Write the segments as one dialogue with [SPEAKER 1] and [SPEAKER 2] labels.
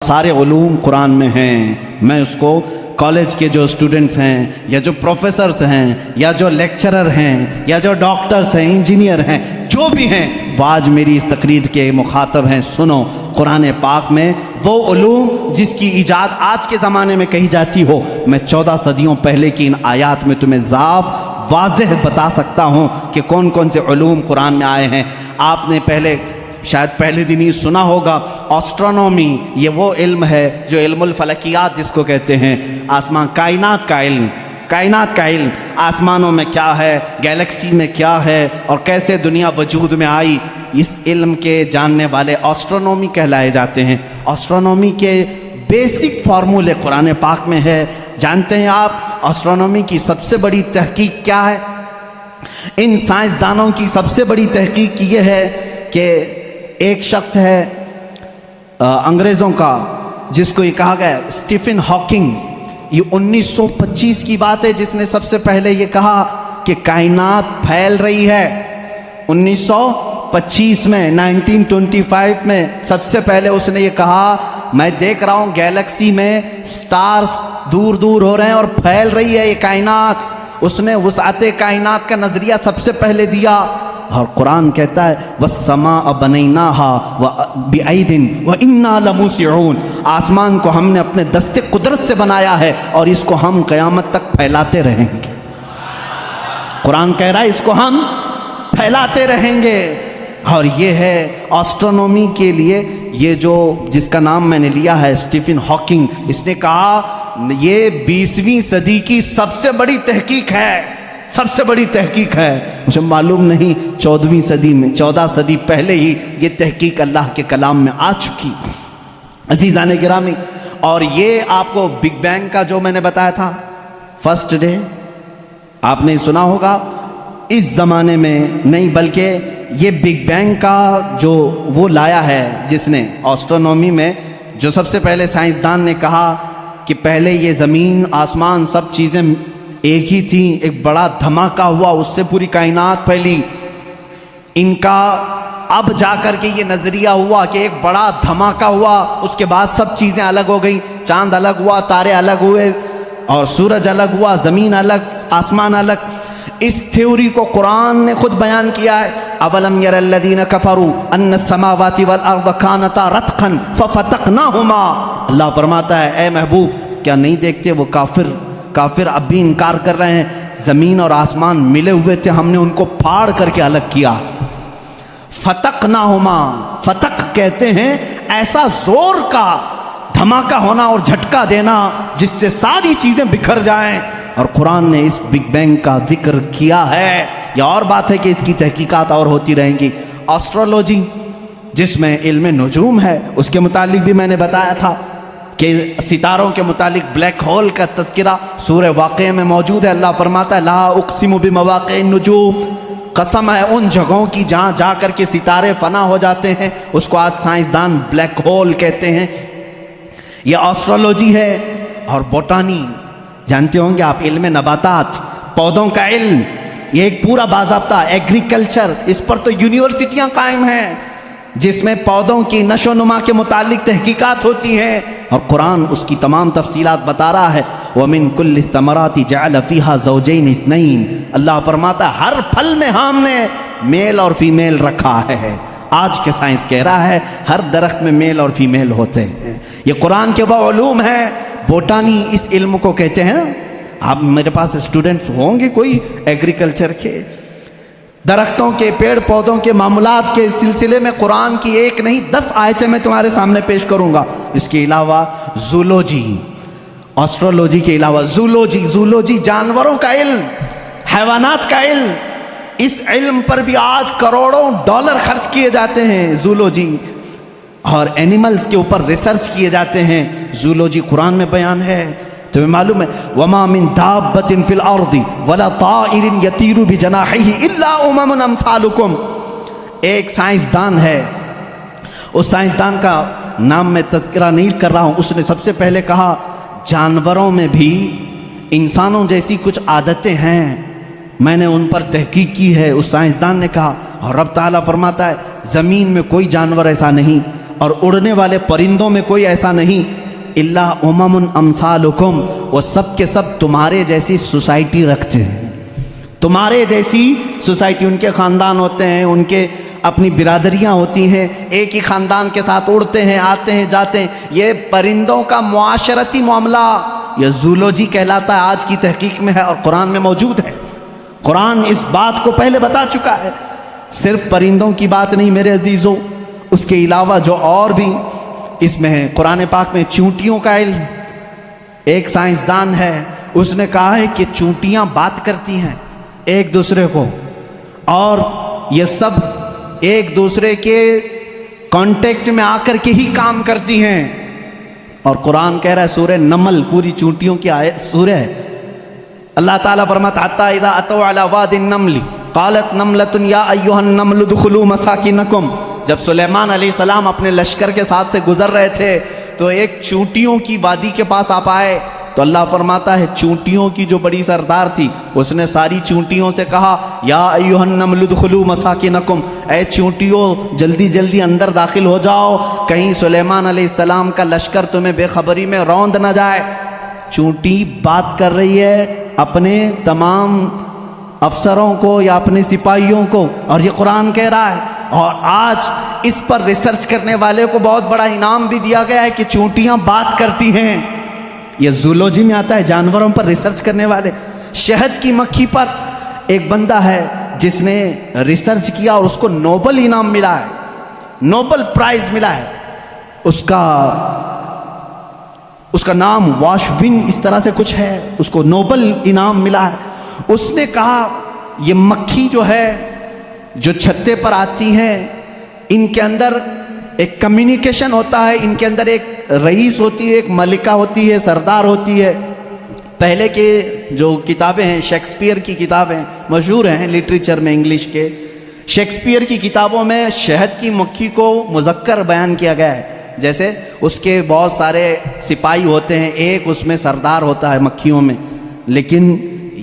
[SPEAKER 1] سارے علوم قرآن میں ہیں، میں اس کو کالج کے جو اسٹوڈنٹس ہیں یا جو پروفیسرز ہیں یا جو لیکچرر ہیں یا جو ڈاکٹرز ہیں، انجینئر ہیں، جو بھی ہیں، وہ آج میری اس تقریر کے مخاطب ہیں۔ سنو، قرآن پاک میں وہ علوم جس کی ایجاد آج کے زمانے میں کہی جاتی ہو، میں 14 صدیوں پہلے کی ان آیات میں تمہیں واضح بتا سکتا ہوں کہ کون کون سے علوم قرآن میں آئے ہیں۔ آپ نے شاید پہلے دن ہی سنا ہوگا، آسٹرونومی، یہ وہ علم ہے جو علم الفلکیات جس کو کہتے ہیں، آسمان کائنات کا علم، آسمانوں میں کیا ہے، گیلیکسی میں کیا ہے اور کیسے دنیا وجود میں آئی، اس علم کے جاننے والے آسٹرونومی کہلائے جاتے ہیں۔ آسٹرونومی کے بیسک فارمولے قرآن پاک میں ہے۔ جانتے ہیں آپ آسٹرونومی کی سب سے بڑی تحقیق کیا ہے؟ ان سائنسدانوں کی سب سے بڑی تحقیق یہ ہے کہ ایک شخص ہے انگریزوں کا، جس کو یہ کہا گیا ہے اسٹیفن ہاکنگ، یہ 1925 کی بات ہے، جس نے سب سے پہلے یہ کہا کہ کائنات پھیل رہی ہے۔ 1925 میں 1925 میں سب سے پہلے اس نے یہ کہا، میں دیکھ رہا ہوں گیلیکسی میں سٹارز دور دور ہو رہے ہیں اور پھیل رہی ہے یہ کائنات۔ اس نے وسعت کائنات کا نظریہ سب سے پہلے دیا، اور قرآن کہتا ہے وَالسَّمَاءَ بَنَيْنَاهَا بِأَيْدٍ وَإِنَّا لَمُوسِعُونَ، آسمان کو ہم نے اپنے دست قدرت سے بنایا ہے اور اس کو ہم قیامت تک پھیلاتے رہیں گے۔ قرآن کہہ رہا ہے اس کو ہم پھیلاتے رہیں گے۔ اور یہ ہے آسٹرونومی کے لیے، یہ جو جس کا نام میں نے لیا ہے اسٹیفن ہاکنگ، اس نے کہا یہ 20ویں صدی کی سب سے بڑی تحقیق ہے، سب سے بڑی تحقیق ہے۔ مجھے معلوم نہیں 14ویں صدی میں، 14 صدی پہلے ہی یہ تحقیق اللہ کے کلام میں آ چکی۔ عزیزان گرامی، اور یہ آپ کو بگ بینگ کا جو میں نے بتایا تھا فرسٹ ڈے، آپ نے سنا ہوگا، اس زمانے میں نہیں بلکہ یہ بگ بینگ کا جو وہ لایا ہے جس نے آسٹرونومی میں، جو سب سے پہلے سائنسدان نے کہا کہ پہلے یہ زمین آسمان سب چیزیں ایک ہی تھیں، ایک بڑا دھماکہ ہوا، اس سے پوری کائنات پھیلی۔ ان کا اب جا کر کے یہ نظریہ ہوا کہ ایک بڑا دھماکہ ہوا، اس کے بعد سب چیزیں الگ ہو گئیں، چاند الگ ہوا، تارے الگ ہوئے اور سورج الگ ہوا، زمین الگ، آسمان الگ۔ اس تھیوری کو قرآن نے خود بیان کیا ہے، اولم یر الذین کفروا ان السماوات والارض کانتا رتقا ففتقناہما۔ اللہ فرماتا ہے اے محبوب، کیا نہیں دیکھتے وہ کافر اب بھی انکار کر رہے ہیں، زمین اور آسمان ملے ہوئے تھے، ہم نے ان کو پھاڑ کر کے الگ کیا۔ فتقناہما، فتق کہتے ہیں ایسا زور کا دھماکہ ہونا اور جھٹکا دینا جس سے ساری چیزیں بکھر جائیں، اور قرآن نے اس بگ بینگ کا ذکر کیا ہے۔ یہ اور بات ہے کہ اس کی تحقیقات اور ہوتی رہیں گی۔ آسٹرولوجی جس میں علم نجوم ہے، اس کے متعلق بھی میں نے بتایا تھا کہ ستاروں کے متعلق بلیک ہول کا تذکرہ سورہ واقعہ میں موجود ہے۔ اللہ فرماتا ہے لا اقسم بمواقع النجوم، قسم ہے ان جگہوں کی جہاں جا کر کے ستارے فنا ہو جاتے ہیں، اس کو آج سائنسدان بلیک ہول کہتے ہیں۔ یہ آسٹرولوجی ہے۔ اور بوٹانی جانتے ہوں گے آپ، علم نباتات، پودوں کا علم، یہ ایک پورا باضابطہ ایگریکلچر، اس پر تو یونیورسٹیاں قائم ہیں جس میں پودوں کی نشو و نما کے متعلق تحقیقات ہوتی ہیں، اور قرآن اس کی تمام تفصیلات بتا رہا ہے۔ وَمِن كُلِّ الثَّمَرَاتِ جَعَلَ فِيهَا زَوْجَيْنِ اثْنَيْنِ، اللہ فرماتا ہے ہر پھل میں ہم نے میل اور فیمیل رکھا ہے۔ آج کے سائنس کہہ رہا ہے ہر درخت میں میل اور فیمیل ہوتے ہیں۔ یہ قرآن کے وہ علوم ہیں۔ بوٹانی اس علم کو کہتے ہیں۔ آپ میرے پاس اسٹوڈنٹس ہوں گے کوئی ایگریکلچر کے، درختوں کے، پیڑ پودوں کے معاملات کے سلسلے میں قرآن کی ایک نہیں 10 آیتیں میں تمہارے سامنے پیش کروں گا۔ اس کے علاوہ زولوجی، آسٹرولوجی کے علاوہ زولوجی جانوروں کا علم، حیوانات کا علم، اس علم پر بھی آج کروڑوں ڈالر خرچ کیے جاتے ہیں۔ زولوجی اور اینیملز کے اوپر ریسرچ کیے جاتے ہیں۔ زولوجی قرآن میں بیان ہے۔ تمہیں معلوم ہے وَمَا مِن دَابَّةٍ فِي الْأَرْضِ وَلَا طَائِرٍ يَطِيرُ بِجَنَاحِهِ إِلَّا أُمَمٌ أَمْثَالُكُمْ۔ ایک سائنسدان ہے، اس سائنسدان کا نام میں تذکرہ نہیں کر رہا ہوں، اس نے سب سے پہلے کہا جانوروں میں بھی انسانوں جیسی کچھ عادتیں ہیں، میں نے ان پر تحقیق کی ہے۔ اس سائنسدان نے کہا، اور رب تعالیٰ فرماتا ہے زمین میں کوئی جانور ایسا نہیں، اور اڑنے والے پرندوں میں کوئی ایسا نہیں، الا امم امثالکم، وہ سب کے سب تمہارے جیسی سوسائٹی رکھتے ہیں، تمہارے جیسی سوسائٹی، ان کے خاندان ہوتے ہیں، ان کے اپنی برادریاں ہوتی ہیں، ایک ہی خاندان کے ساتھ اڑتے ہیں، آتے ہیں، جاتے ہیں۔ یہ پرندوں کا معاشرتی معاملہ یہ زولوجی کہلاتا ہے، آج کی تحقیق میں ہے اور قرآن میں موجود ہے۔ قرآن اس بات کو پہلے بتا چکا ہے۔ صرف پرندوں کی بات نہیں میرے عزیزوں، اس کے علاوہ جو اور بھی اس میں ہے، قرآن پاک میں چونٹیوں کا علم، ایک سائنسدان ہے، اس نے کہا ہے کہ چونٹیاں بات کرتی ہیں ایک دوسرے کو، اور یہ سب ایک دوسرے کے کانٹیکٹ میں آ کر کے ہی کام کرتی ہیں۔ اور قرآن کہہ رہا ہے، سورہ نمل پوری چونٹیوں کی آیت سورہ ہے، اللہ تعالیٰ فرماتا حتی اذا اتوا علی واد النمل قالت نملۃ یا ایھا النمل ادخلوا مساکنکم، جب سلیمان علیہ السلام اپنے لشکر کے ساتھ سے گزر رہے تھے تو ایک چونٹیوں کی وادی کے پاس آپ آئے، تو اللہ فرماتا ہے چونٹیوں کی جو بڑی سردار تھی اس نے ساری چونٹیوں سے کہا یا ایھا النمل ادخلوا مساکنکم، اے چونٹیوں جلدی جلدی اندر داخل ہو جاؤ، کہیں سلیمان علیہ السلام کا لشکر تمہیں بے خبری میں روند نہ جائے۔ چونٹی بات کر رہی ہے اپنے تمام افسروں کو یا اپنے سپاہیوں کو، اور یہ قرآن کہہ رہا ہے۔ اور آج اس پر ریسرچ کرنے والے کو بہت بڑا انعام بھی دیا گیا ہے کہ چونٹیاں بات کرتی ہیں۔ یہ زولوجی میں آتا ہے، جانوروں پر ریسرچ کرنے والے۔ شہد کی مکھی پر ایک بندہ ہے جس نے ریسرچ کیا اور اس کو نوبل انعام ملا ہے، نوبل پرائز ملا ہے، اس کا نام واشوین اس طرح سے کچھ ہے، اس کو نوبل انعام ملا ہے۔ اس نے کہا یہ مکھی جو ہے جو چھتے پر آتی ہیں، ان کے اندر ایک کمیونیکیشن ہوتا ہے، ان کے اندر ایک رئیس ہوتی ہے، ایک ملکہ ہوتی ہے، سردار ہوتی ہے۔ پہلے کے جو کتابیں ہیں، شیکسپیئر کی کتابیں مشہور ہیں لٹریچر میں انگلش کے، شیکسپیئر کی کتابوں میں شہد کی مکھی کو مذکر بیان کیا گیا ہے، جیسے اس کے بہت سارے سپاہی ہوتے ہیں، ایک اس میں سردار ہوتا ہے مکھیوں میں۔ لیکن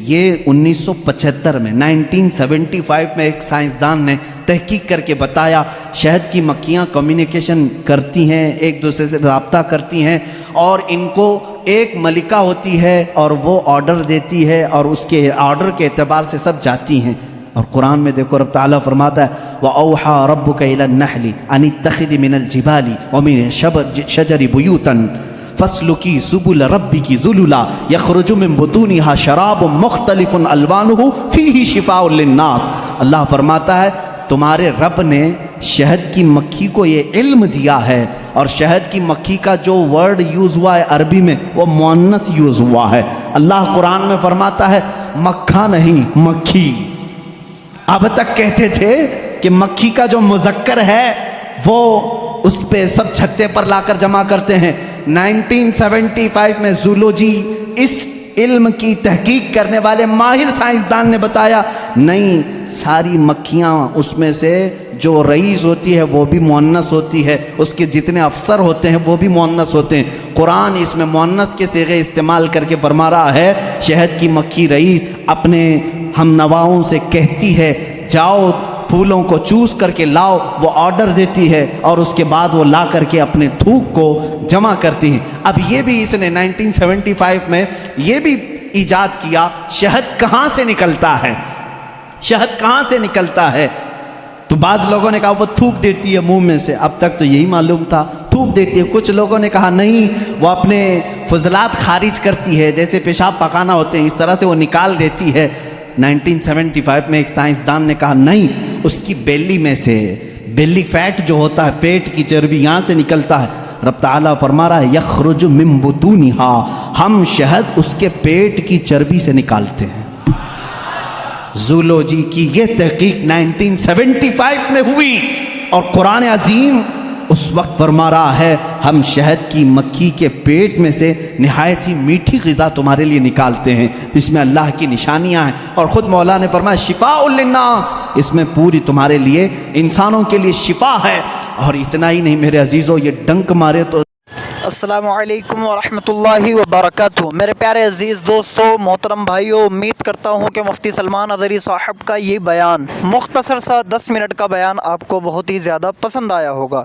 [SPEAKER 1] یہ 1975 میں 1975 میں ایک سائنسدان نے تحقیق کر کے بتایا شہد کی مکھیاں کمیونیکیشن کرتی ہیں، ایک دوسرے سے رابطہ کرتی ہیں، اور ان کو ایک ملکہ ہوتی ہے اور وہ آرڈر دیتی ہے اور اس کے آرڈر کے اعتبار سے سب جاتی ہیں۔ اور قرآن میں دیکھو رب تعالیٰ فرماتا ہے وَأَوْحَى رَبُّكَ إِلَى النَّحْلِ أَنِ اتَّخِذِ مِنَ الْجِبَالِ وَمِنَ الشَّجَرِ بُيُوتًا فَاسْلُكِي سُبُلَ رَبِّكِ ذُلُلًا يَخْرُجُ مِن بُطُونِهَا شَرَابٌ مُخْتَلِفٌ أَلْوَانُهُ فِيهِ شِفَاءٌ لِلنَّاسِ۔ اللہ فرماتا ہے تمہارے رب نے شہد کی مکھی کو یہ علم دیا ہے، اور شہد کی مکھی کا جو ورڈ یوز ہوا ہے عربی میں وہ مؤنث یوز ہوا ہے۔ اللہ قرآن میں فرماتا ہے مکھا نہیں مکھی۔ اب تک کہتے تھے کہ مکھی کا جو مذکر ہے وہ اس پہ سب چھتے پر لا کر جمع کرتے ہیں۔ 1975 میں زولوجی اس علم کی تحقیق کرنے والے ماہر سائنسدان نے بتایا نہیں، ساری مکھیاں اس میں سے جو رئیس ہوتی ہے وہ بھی مؤنث ہوتی ہے، اس کے جتنے افسر ہوتے ہیں وہ بھی مؤنث ہوتے ہیں۔ قرآن اس میں مؤنث کے صیغے استعمال کر کے فرما رہا ہے شہد کی مکھی رئیس اپنے ہم نواؤں سے کہتی ہے جاؤ پھولوں کو چوس کر کے لاؤ، وہ آرڈر دیتی ہے اور اس کے بعد وہ لا کر کے اپنے تھوک کو جمع کرتی ہیں۔ اب یہ بھی اس نے 1975 میں یہ بھی ایجاد کیا شہد کہاں سے نکلتا ہے، شہد کہاں سے نکلتا ہے؟ تو بعض لوگوں نے کہا وہ تھوک دیتی ہے منہ میں سے، اب تک تو یہی معلوم تھا تھوک دیتی ہے۔ کچھ لوگوں نے کہا نہیں وہ اپنے فضلات خارج کرتی ہے، جیسے پیشاب پخانہ ہوتے ہیں اس طرح سے وہ نکال دیتی ہے۔ 1975 میں ایک سائنسدان نے کہا نہیں، اس کی بیلی میں سے، بیلی فیٹ جو ہوتا ہے پیٹ کی چربی یہاں سے نکلتا ہے۔ رب تعالیٰ فرما رہا ہے یخرج من بطونها، ہم شہد اس کے پیٹ کی چربی سے نکالتے ہیں۔ زولوجی کی یہ تحقیق 1975 میں ہوئی، اور قرآن عظیم اس وقت فرما رہا ہے ہم شہد کی مکھی کے پیٹ میں سے نہایت ہی میٹھی غذا تمہارے لیے نکالتے ہیں، اس میں اللہ کی نشانیاں ہیں، اور خود مولا نے فرمایا شفاء للناس، اس میں پوری تمہارے لیے انسانوں کے لیے شفا ہے۔ اور اتنا ہی نہیں میرے عزیزو، یہ ڈنک مارے تو
[SPEAKER 2] السلام علیکم ورحمۃ اللہ وبرکاتہ۔ میرے پیارے عزیز دوستو، محترم بھائیوں، امید کرتا ہوں کہ مفتی سلمان اظہری صاحب کا یہ بیان، مختصر سا 10 منٹ کا بیان، آپ کو بہت ہی زیادہ پسند آیا ہوگا۔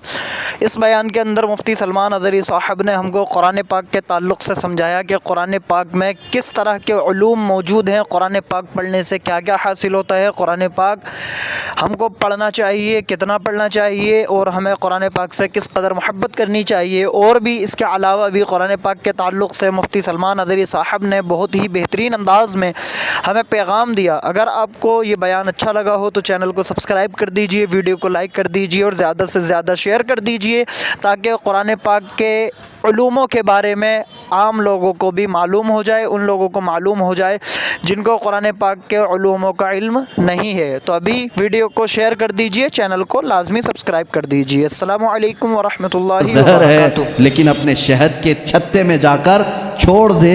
[SPEAKER 2] اس بیان کے اندر مفتی سلمان اظہری صاحب نے ہم کو قرآن پاک کے تعلق سے سمجھایا کہ قرآن پاک میں کس طرح کے علوم موجود ہیں، قرآن پاک پڑھنے سے کیا کیا حاصل ہوتا ہے، قرآن پاک ہم کو پڑھنا چاہیے، کتنا پڑھنا چاہیے، اور ہمیں قرآن پاک سے کس قدر محبت کرنی چاہیے۔ اور بھی اس کے علاوہ بھی قرآن پاک کے تعلق سے مفتی سلمان اظہری صاحب نے بہت ہی بہترین انداز میں ہمیں پیغام دیا۔ اگر آپ کو یہ بیان اچھا لگا ہو تو چینل کو سبسکرائب کر دیجئے، ویڈیو کو لائک کر دیجئے اور زیادہ سے زیادہ شیئر کر دیجئے، تاکہ قرآن پاک کے علوموں کے بارے میں عام لوگوں کو بھی معلوم ہو جائے، ان لوگوں کو معلوم ہو جائے جن کو قرآن پاک کے علوموں کا علم نہیں ہے۔ تو ابھی ویڈیو کو شیئر کر دیجئے، چینل کو لازمی سبسکرائب کر دیجئے۔ السلام علیکم ورحمۃ اللہ
[SPEAKER 1] زہر ہے،
[SPEAKER 2] وبرکاتہ۔
[SPEAKER 1] لیکن اپنے شہد کے چھتے میں جا کر چھوڑ دے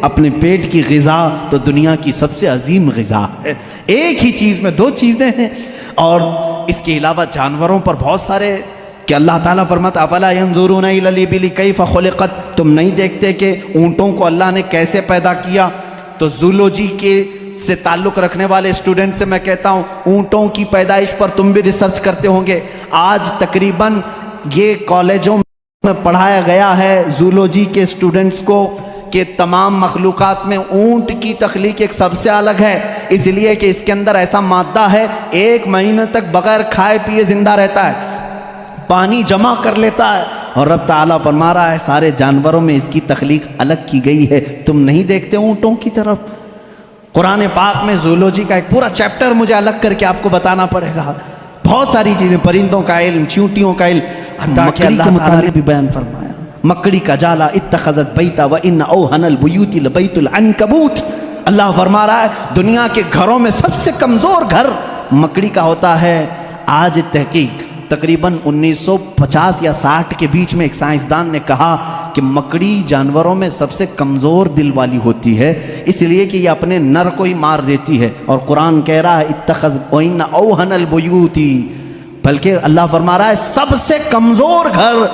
[SPEAKER 1] اپنے پیٹ کی غذا، تو دنیا کی سب سے عظیم غذا ہے۔ ایک ہی چیز میں دو چیزیں ہیں، اور اس کے علاوہ جانوروں پر بہت سارے، کہ اللہ تعالیٰ فرماتا افلا ينظرون الى الابل کیف خلقت، تم نہیں دیکھتے کہ اونٹوں کو اللہ نے کیسے پیدا کیا؟ تو زولوجی کے سے تعلق رکھنے والے اسٹوڈنٹ سے میں کہتا ہوں، اونٹوں کی پیدائش پر تم بھی ریسرچ کرتے ہوں گے۔ آج تقریباً یہ کالجوں میں پڑھایا گیا ہے زولوجی کے اسٹوڈنٹس کو کہ تمام مخلوقات میں اونٹ کی تخلیق ایک سب سے الگ ہے، اس لیے کہ اس کے اندر ایسا مادہ ہے 1 مہینے تک بغیر کھائے پیے زندہ رہتا ہے، پانی جمع کر لیتا ہے، اور رب تعالیٰ فرما رہا ہے سارے جانوروں میں اس کی تخلیق الگ کی گئی ہے، تم نہیں دیکھتے اونٹوں کی طرف؟ قرآن پاک میں زولوجی کا ایک پورا چیپٹر مجھے الگ کر کے آپ کو بتانا پڑے گا، بہت ساری چیزیں، پرندوں کا علم، چیونٹیوں کا علم، حتیٰ کہ اللہ تعالیٰ نے بھی بیان فرمایا مکڑی کا جالا اتخذت بیتا وان اوہن البیوت لبیت العنکبوت۔ اللہ فرما رہا ہے دنیا کے گھروں میں سب سے کمزور گھر مکڑی کا ہوتا ہے۔ آج تحقیق تقریباً 1950 یا 60 کے بیچ میں ایک سائنسدان نے کہا کہ مکڑی جانوروں میں سب سے کمزور دل والی ہوتی ہے، اس لیے کہ یہ اپنے نر کو ہی مار دیتی ہے، اور قرآن کہہ رہا ہے اتخذ وان اوہن البیوت، بلکہ اللہ فرما رہا ہے سب سے کمزور گھر